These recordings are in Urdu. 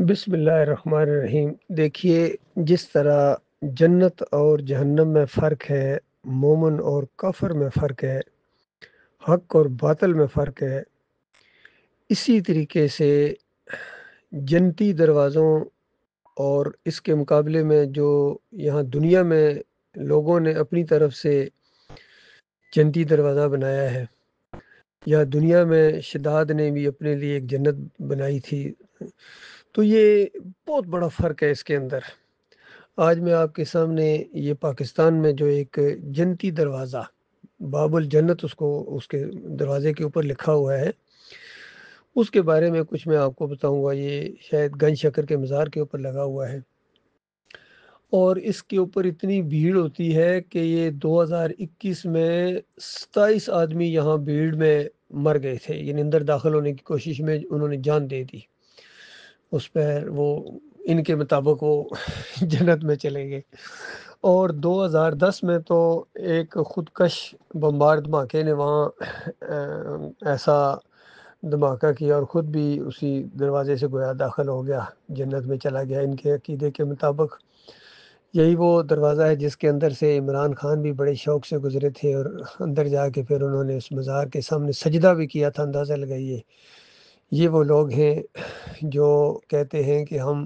بسم اللہ الرحمن الرحیم۔ دیکھیے، جس طرح جنت اور جہنم میں فرق ہے، مومن اور کافر میں فرق ہے، حق اور باطل میں فرق ہے، اسی طریقے سے جنتی دروازوں اور اس کے مقابلے میں جو یہاں دنیا میں لوگوں نے اپنی طرف سے جنتی دروازہ بنایا ہے، یا دنیا میں شداد نے بھی اپنے لیے ایک جنت بنائی تھی، تو یہ بہت بڑا فرق ہے اس کے اندر۔ آج میں آپ کے سامنے یہ پاکستان میں جو ایک جنتی دروازہ باب الجنت اس کے دروازے کے اوپر لکھا ہوا ہے، اس کے بارے میں کچھ میں آپ کو بتاؤں گا۔ یہ شاید گنج شکر کے مزار کے اوپر لگا ہوا ہے، اور اس کے اوپر اتنی بھیڑ ہوتی ہے کہ یہ 2021 میں 27 آدمی یہاں بھیڑ میں مر گئے تھے، یعنی اندر داخل ہونے کی کوشش میں انہوں نے جان دے دی۔ اس پر وہ ان کے مطابق وہ جنت میں چلے گئے۔ اور 2010 میں تو ایک خودکش بمبار دھماکے نے وہاں ایسا دھماکہ کیا اور خود بھی اسی دروازے سے گویا داخل ہو گیا، جنت میں چلا گیا۔ ان کے عقیدے کے مطابق یہی وہ دروازہ ہے جس کے اندر سے عمران خان بھی بڑے شوق سے گزرے تھے، اور اندر جا کے پھر انہوں نے اس مزار کے سامنے سجدہ بھی کیا تھا۔ اندازہ لگائیے، یہ وہ لوگ ہیں جو کہتے ہیں کہ ہم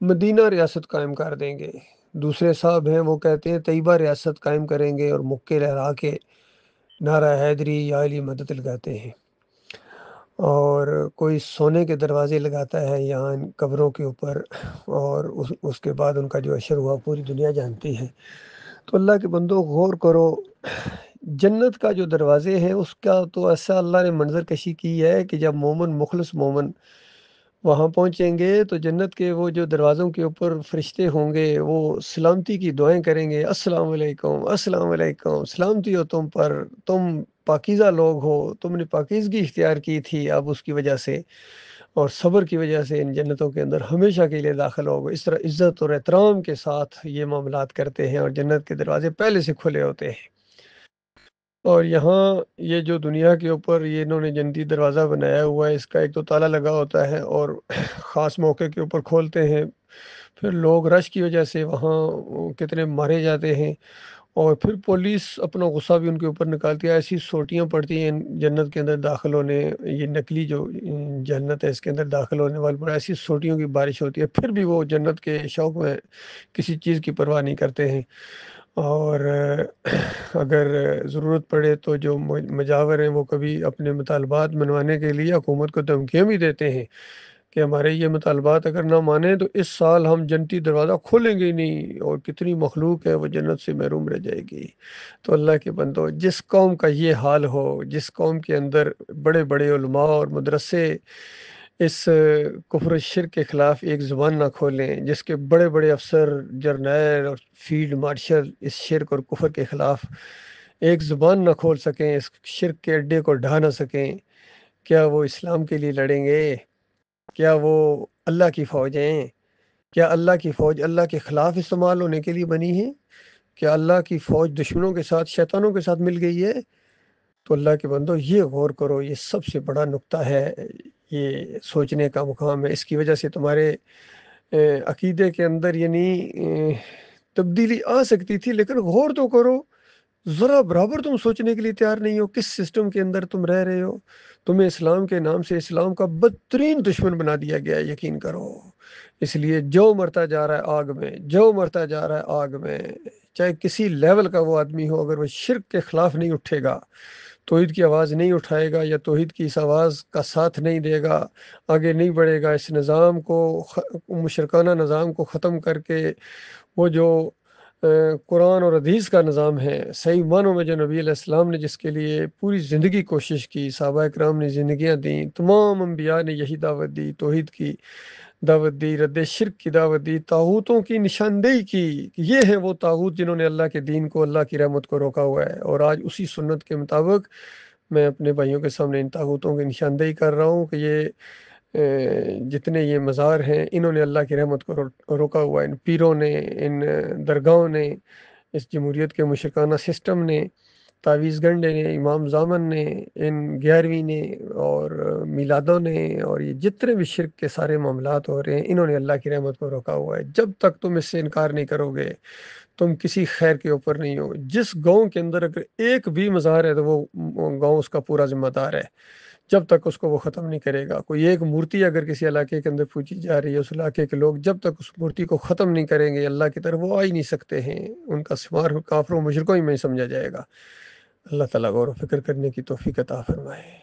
مدینہ ریاست قائم کر دیں گے۔ دوسرے صاحب ہیں، وہ کہتے ہیں طیبہ ریاست قائم کریں گے، اور مکے لہرا کے نعرہ حیدری یا علی مدد لگاتے ہیں۔ اور کوئی سونے کے دروازے لگاتا ہے یہاں ان قبروں کے اوپر، اور اس کے بعد ان کا جو اشر ہوا پوری دنیا جانتی ہے۔ تو اللہ کے بندو غور کرو، جنت کا جو دروازے ہیں اس کا تو ایسا اللہ نے منظر کشی کی ہے کہ جب مومن، مخلص مومن وہاں پہنچیں گے تو جنت کے وہ جو دروازوں کے اوپر فرشتے ہوں گے، وہ سلامتی کی دعائیں کریں گے، السلام علیکم، السلام علیکم، سلامتی ہو تم پر، تم پاکیزہ لوگ ہو، تم نے پاکیزگی اختیار کی تھی، اب اس کی وجہ سے اور صبر کی وجہ سے ان جنتوں کے اندر ہمیشہ کے لیے داخل ہوگے۔ اس طرح عزت اور احترام کے ساتھ یہ معاملات کرتے ہیں، اور جنت کے دروازے پہلے سے کھلے ہوتے ہیں۔ اور یہاں یہ جو دنیا کے اوپر یہ انہوں نے جنتی دروازہ بنایا ہوا ہے، اس کا ایک تو تالا لگا ہوتا ہے، اور خاص موقع کے اوپر کھولتے ہیں، پھر لوگ رش کی وجہ سے وہاں کتنے مارے جاتے ہیں، اور پھر پولیس اپنا غصہ بھی ان کے اوپر نکالتی ہے۔ ایسی سوٹیاں پڑتی ہیں جنت کے اندر داخل ہونے، یہ نقلی جو جنت ہے اس کے اندر داخل ہونے والے پر ایسی سوٹیوں کی بارش ہوتی ہے، پھر بھی وہ جنت کے شوق میں کسی چیز کی پرواہ نہیں کرتے ہیں۔ اور اگر ضرورت پڑے تو جو مجاور ہیں وہ کبھی اپنے مطالبات منوانے کے لیے حکومت کو دھمکیاں بھی دیتے ہیں کہ ہمارے یہ مطالبات اگر نہ مانیں تو اس سال ہم جنتی دروازہ کھولیں گے ہی نہیں، اور کتنی مخلوق ہے وہ جنت سے محروم رہ جائے گی۔ تو اللہ کے بندو، جس قوم کا یہ حال ہو، جس قوم کے اندر بڑے بڑے علماء اور مدرسے اس کفر و شرک کے خلاف ایک زبان نہ کھولیں، جس کے بڑے بڑے افسر، جرنیل اور فیلڈ مارشل اس شرک اور کفر کے خلاف ایک زبان نہ کھول سکیں، اس شرک کے اڈے کو ڈھا نہ سکیں، کیا وہ اسلام کے لیے لڑیں گے؟ کیا وہ اللہ کی فوج ہیں؟ کیا اللہ کی فوج اللہ کے خلاف استعمال ہونے کے لیے بنی ہے؟ کیا اللہ کی فوج دشمنوں کے ساتھ، شیطانوں کے ساتھ مل گئی ہے؟ تو اللہ کے بندو، یہ غور کرو، یہ سب سے بڑا نقطہ ہے، یہ سوچنے کا مقام ہے۔ اس کی وجہ سے تمہارے عقیدے کے اندر یعنی تبدیلی آ سکتی تھی، لیکن غور تو کرو، ذرا برابر تم سوچنے کے لیے تیار نہیں ہو کس سسٹم کے اندر تم رہ رہے ہو۔ تمہیں اسلام کے نام سے اسلام کا بدترین دشمن بنا دیا گیا ہے، یقین کرو۔ اس لیے جو مرتا جا رہا ہے آگ میں، جو مرتا جا رہا ہے آگ میں، چاہے کسی لیول کا وہ آدمی ہو، اگر وہ شرک کے خلاف نہیں اٹھے گا، توحید کی آواز نہیں اٹھائے گا، یا توحید کی اس آواز کا ساتھ نہیں دے گا، آگے نہیں بڑھے گا، اس نظام کو، مشرکانہ نظام کو ختم کر کے وہ جو قرآن اور حدیث کا نظام ہے، صحیح معنوں میں جو نبی علیہ السلام نے جس کے لیے پوری زندگی کوشش کی، صحابہ کرام نے زندگیاں دیں، تمام انبیاء نے یہی دعوت دی، توحید کی دعوت دی، رد شرک کی دعوت دی، طاغوتوں کی نشاندہی کی کہ یہ ہیں وہ طاغوت جنہوں نے اللہ کے دین کو، اللہ کی رحمت کو روکا ہوا ہے۔ اور آج اسی سنت کے مطابق میں اپنے بھائیوں کے سامنے ان طاغوتوں کی نشاندہی کر رہا ہوں کہ یہ جتنے یہ مزار ہیں، انہوں نے اللہ کی رحمت کو روکا ہوا ہے، ان پیروں نے، ان درگاہوں نے، اس جمہوریت کے مشرکانہ سسٹم نے تعویذ گنڈے نے، امام زامن نے، ان 11ویں نے اور میلادوں نے اور یہ جتنے بھی شرک کے سارے معاملات ہو رہے ہیں، انہوں نے اللہ کی رحمت کو روکا ہوا ہے۔ جب تک تم اس سے انکار نہیں کرو گے، تم کسی خیر کے اوپر نہیں ہو۔ جس گاؤں کے اندر اگر ایک بھی مزار ہے تو وہ گاؤں اس کا پورا ذمہ دار ہے، جب تک اس کو وہ ختم نہیں کرے گا۔ کوئی ایک مورتی اگر کسی علاقے کے اندر پوجی جا رہی ہے، اس علاقے کے لوگ جب تک اس مورتی کو ختم نہیں کریں گے اللہ کی طرف، وہ آ ہی نہیں سکتے ہیں۔ ان کا شمار کافروں مشرکوں ہی میں سمجھا جائے گا۔ اللہ تعالیٰ غور و فکر کرنے کی توفیق عطا فرمائے۔